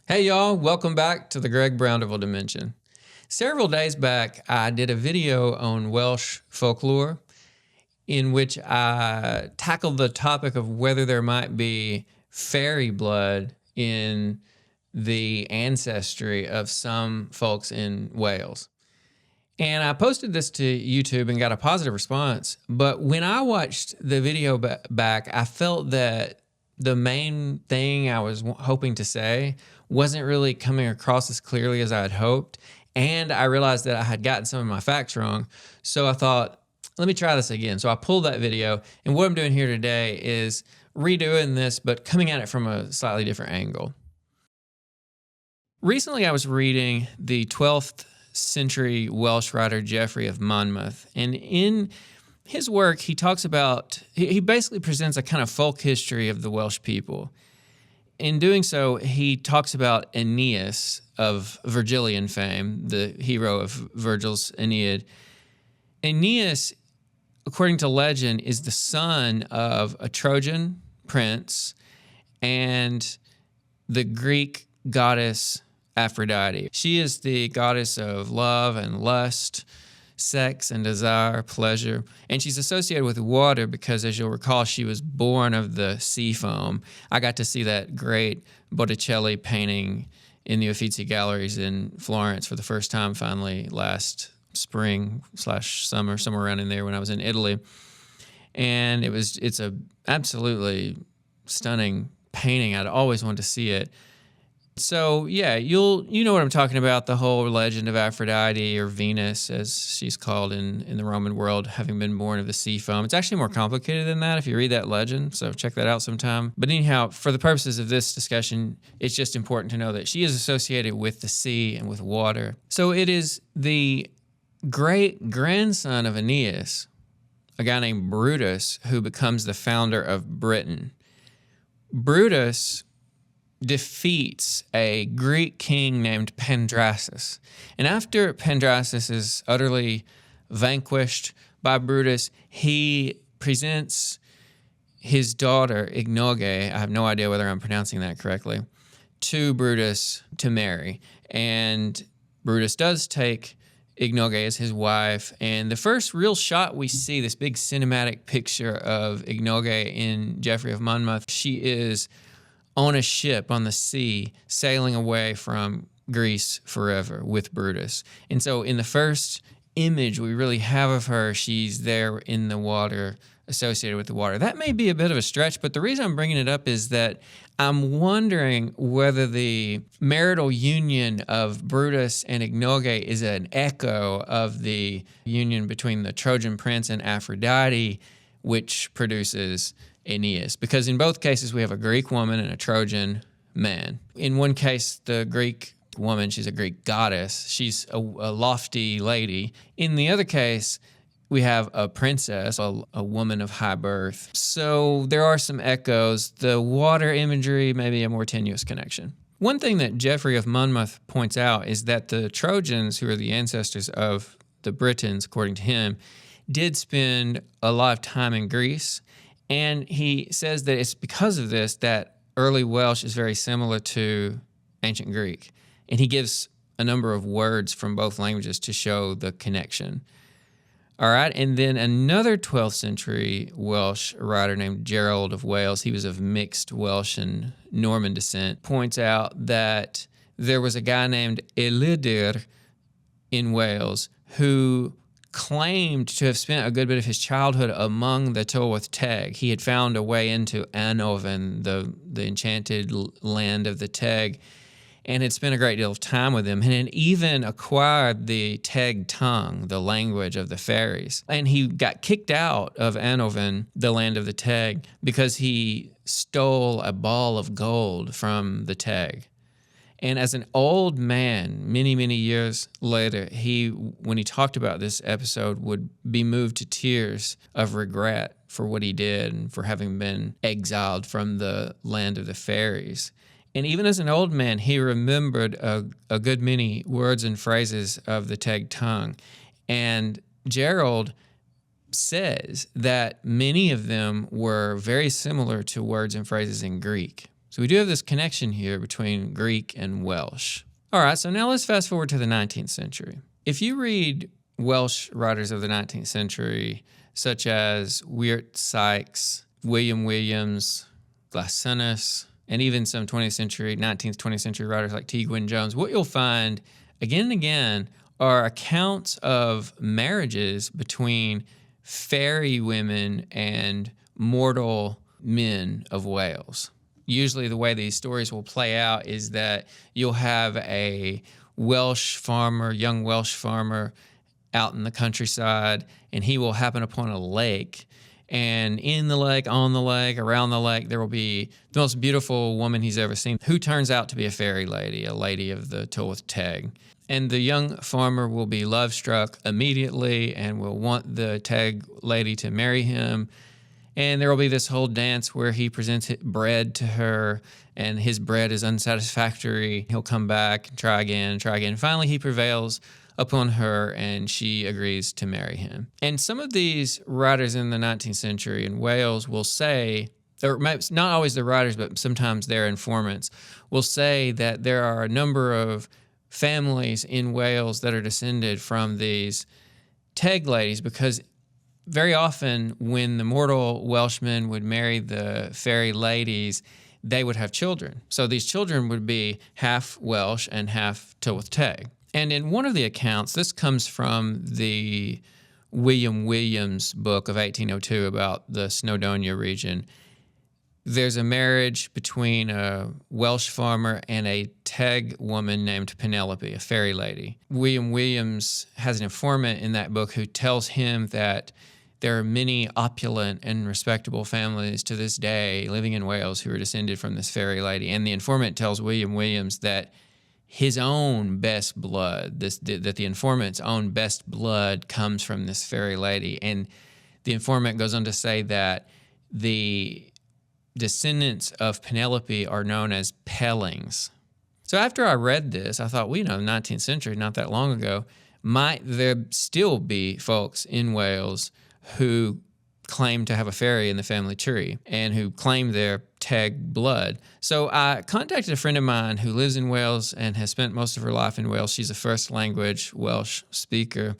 Hey y'all, welcome back to the Greg Brownville Dimension. Several days back, I did a video on Welsh folklore in which I tackled the topic of whether there might be fairy blood in the ancestry of some folks in Wales. And I posted this to YouTube and got a positive response. But when I watched the video back, I felt that the main thing I was hoping to say wasn't really coming across as clearly as I had hoped. And I realized that I had gotten some of my facts wrong. So I thought, let me try this again. So I pulled that video. And what I'm doing here today is redoing this, but coming at it from a slightly different angle. Recently, I was reading the 12th century Welsh writer Geoffrey of Monmouth. And in his work, he talks about, he basically presents a kind of folk history of the Welsh people. In doing so, he talks about Aeneas of Virgilian fame, the hero of Virgil's Aeneid. Aeneas, according to legend, is the son of a Trojan prince and the Greek goddess Aphrodite. She is the goddess of love and lust, sex and desire, pleasure, and she's associated with water because, as you'll recall, she was born of the sea foam. I got to see that great Botticelli painting in the Uffizi Galleries in Florence for the first time finally last spring/summer, somewhere around in there when I was in Italy. And it's a absolutely stunning painting. I'd always wanted to see it. So yeah, you know what I'm talking about, the whole legend of Aphrodite, or Venus as she's called in the Roman world, having been born of the sea foam. It's actually more complicated than that if you read that legend, so check that out sometime. But anyhow, for the purposes of this discussion, it's just important to know that she is associated with the sea and with water. So it is the great-grandson of Aeneas, a guy named Brutus, who becomes the founder of Britain. Brutus defeats a Greek king named Pandrasus. And after Pandrasus is utterly vanquished by Brutus, he presents his daughter, Ignoge, I have no idea whether I'm pronouncing that correctly, to Brutus to marry. And Brutus does take Ignoge as his wife. And the first real shot we see, this big cinematic picture of Ignoge in Geoffrey of Monmouth, she is on a ship on the sea, sailing away from Greece forever with Brutus. And so in the first image we really have of her, she's there in the water, associated with the water. That may be a bit of a stretch, but the reason I'm bringing it up is that I'm wondering whether the marital union of Brutus and Ignoge is an echo of the union between the Trojan prince and Aphrodite, which produces Aeneas, because in both cases we have a Greek woman and a Trojan man. In one case, the Greek woman, she's a Greek goddess. She's a lofty lady. In the other case, we have a princess, a woman of high birth. So there are some echoes. The water imagery may be a more tenuous connection. One thing that Geoffrey of Monmouth points out is that the Trojans, who are the ancestors of the Britons, according to him, did spend a lot of time in Greece. And he says that it's because of this that early Welsh is very similar to ancient Greek. And he gives a number of words from both languages to show the connection. All right, and then another 12th century Welsh writer named Gerald of Wales, he was of mixed Welsh and Norman descent, points out that there was a guy named Elidr in Wales who claimed to have spent a good bit of his childhood among the Tylwyth Teg. He had found a way into Anovan, the enchanted land of the Teg, and had spent a great deal of time with them, and had even acquired the Teg tongue, the language of the faeries. And he got kicked out of Anovan, the land of the Teg, because he stole a ball of gold from the Teg. And as an old man, many, many years later, when he talked about this episode, would be moved to tears of regret for what he did and for having been exiled from the land of the faeries. And even as an old man, he remembered a good many words and phrases of the Teg tongue. And Gerald says that many of them were very similar to words and phrases in Greek. So we do have this connection here between Greek and Welsh. All right, so now let's fast forward to the 19th century. If you read Welsh writers of the 19th century, such as Wirt Sykes, William Williams, Glasenus, and even some 20th century, 19th, 20th century writers like T. Gwyn Jones, what you'll find again and again are accounts of marriages between faery women and mortal men of Wales. Usually the way these stories will play out is that you'll have a Welsh farmer, young Welsh farmer out in the countryside, and he will happen upon a lake. And in the lake, on the lake, around the lake, there will be the most beautiful woman he's ever seen, who turns out to be a fairy lady, a lady of the Tylwyth Teg. And the young farmer will be love-struck immediately and will want the Teg lady to marry him. And there will be this whole dance where he presents bread to her, and his bread is unsatisfactory. He'll come back and try again, try again. Finally, he prevails upon her, and she agrees to marry him. And some of these writers in the 19th century in Wales will say, or not always the writers, but sometimes their informants, will say that there are a number of families in Wales that are descended from these Teg ladies, because very often when the mortal Welshmen would marry the fairy ladies, they would have children. So these children would be half Welsh and half Tylwyth Teg. And in one of the accounts, this comes from the William Williams book of 1802 about the Snowdonia region. There's a marriage between a Welsh farmer and a Teg woman named Penelope, a fairy lady. William Williams has an informant in that book who tells him that there are many opulent and respectable families to this day living in Wales who are descended from this fairy lady. And the informant tells William Williams that his own best blood, that the informant's own best blood comes from this fairy lady. And the informant goes on to say that the descendants of Penelope are known as Pellings. So after I read this, I thought, well, the 19th century, not that long ago, might there still be folks in Wales who claim to have a fairy in the family tree and who claim their Teg blood. So I contacted a friend of mine who lives in Wales and has spent most of her life in Wales. She's a first language Welsh speaker.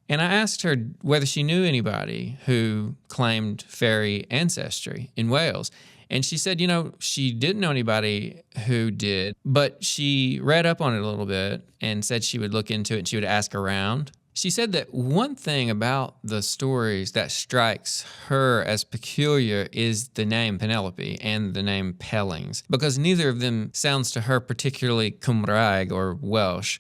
And I asked her whether she knew anybody who claimed fairy ancestry in Wales. And she said, she didn't know anybody who did, but she read up on it a little bit and said she would look into it and she would ask around. She said that one thing about the stories that strikes her as peculiar is the name Penelope and the name Pellings, because neither of them sounds to her particularly Cymraeg or Welsh.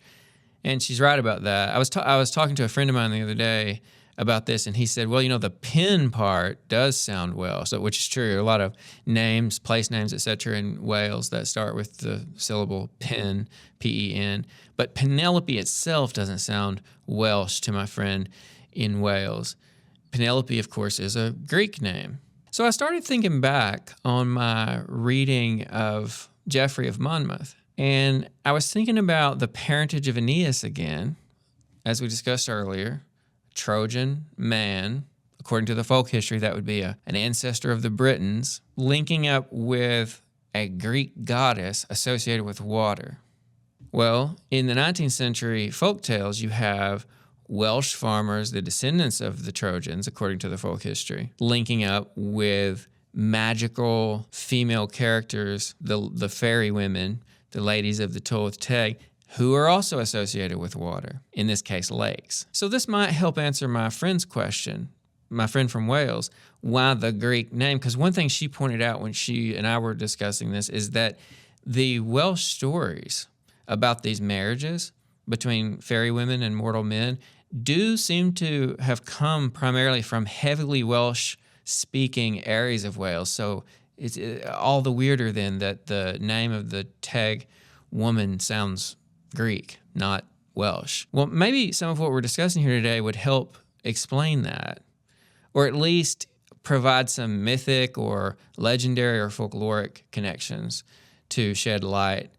And she's right about that. I was talking to a friend of mine the other day about this, and he said, well, the pen part does sound Welsh, which is true. A lot of names, place names, etc. in Wales that start with the syllable pen, P-E-N. But Penelope itself doesn't sound Welsh to my friend in Wales. Penelope, of course, is a Greek name. So I started thinking back on my reading of Geoffrey of Monmouth, and I was thinking about the parentage of Aeneas again, as we discussed earlier. Trojan man, according to the folk history, that would be an ancestor of the Britons, linking up with a Greek goddess associated with water. Well, in the 19th century folk tales, you have Welsh farmers, the descendants of the Trojans, according to the folk history, linking up with magical female characters, the fairy women, the ladies of the Tylwyth Teg, who are also associated with water, in this case, lakes. So this might help answer my friend's question, my friend from Wales, why the Greek name? Because one thing she pointed out when she and I were discussing this is that the Welsh stories about these marriages between fairy women and mortal men do seem to have come primarily from heavily Welsh-speaking areas of Wales. So it's all the weirder then that the name of the Teg woman sounds Greek, not Welsh. Well, maybe some of what we're discussing here today would help explain that, or at least provide some mythic or legendary or folkloric connections to shed light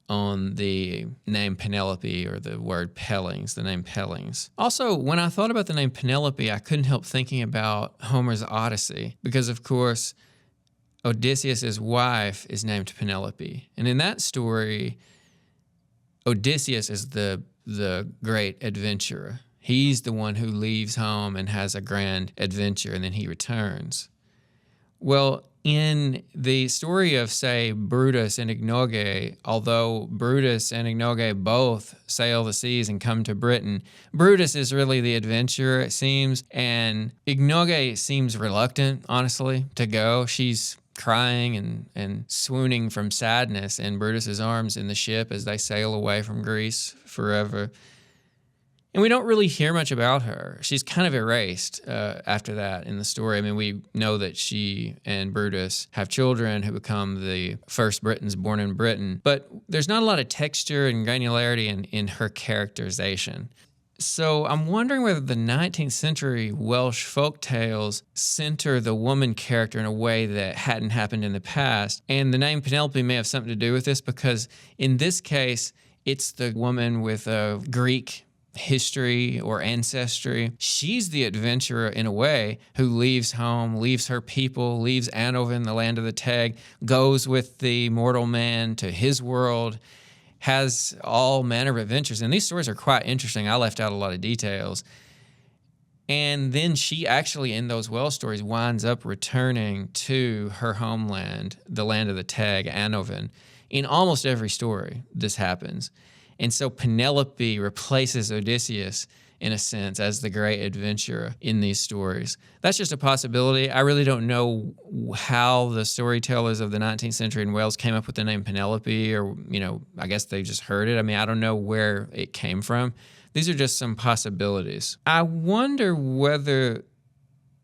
on the name Penelope or the word Pellings, the name Pellings. Also, when I thought about the name Penelope, I couldn't help thinking about Homer's Odyssey because, of course, Odysseus's wife is named Penelope. And in that story, Odysseus is the great adventurer. He's the one who leaves home and has a grand adventure, and then he returns. Well, in the story of, say, Brutus and Ignoge, although Brutus and Ignoge both sail the seas and come to Britain, Brutus is really the adventurer, it seems, and Ignoge seems reluctant, honestly, to go. She's crying and swooning from sadness in Brutus's arms in the ship as they sail away from Greece forever. And we don't really hear much about her. She's kind of erased after that in the story. I mean, we know that she and Brutus have children who become the first Britons born in Britain, but there's not a lot of texture and granularity in her characterization. So I'm wondering whether the 19th century Welsh folk tales center the woman character in a way that hadn't happened in the past. And the name Penelope may have something to do with this, because in this case, it's the woman with a Greek history or ancestry. She's the adventurer in a way who leaves home, leaves her people, leaves Anoven, the land of the Teg, goes with the mortal man to his world, has all manner of adventures. And these stories are quite interesting. I left out a lot of details. And then she actually, in those Welsh stories, winds up returning to her homeland, the land of the Teg, Anoven. In almost every story, this happens. And so Penelope replaces Odysseus, in a sense, as the great adventurer in these stories. That's just a possibility. I really don't know how the storytellers of the 19th century in Wales came up with the name Penelope, or, I guess they just heard it. I mean, I don't know where it came from. These are just some possibilities. I wonder whether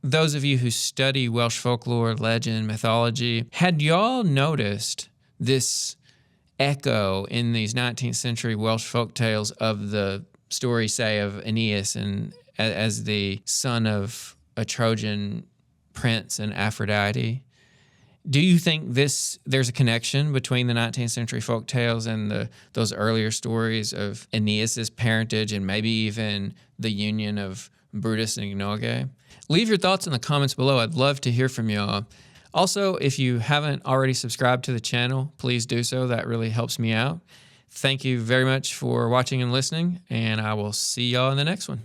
those of you who study Welsh folklore, legend, mythology, had y'all noticed this echo in these 19th century Welsh folk tales of the story, say, of Aeneas and as the son of a Trojan prince and Aphrodite? Do you think there's a connection between the 19th century folk tales and those earlier stories of Aeneas's parentage and maybe even the union of Brutus and Ignoge? Leave your thoughts in the comments below. I'd love to hear from y'all. Also, if you haven't already subscribed to the channel, please do so. That really helps me out. Thank you very much for watching and listening, and I will see y'all in the next one.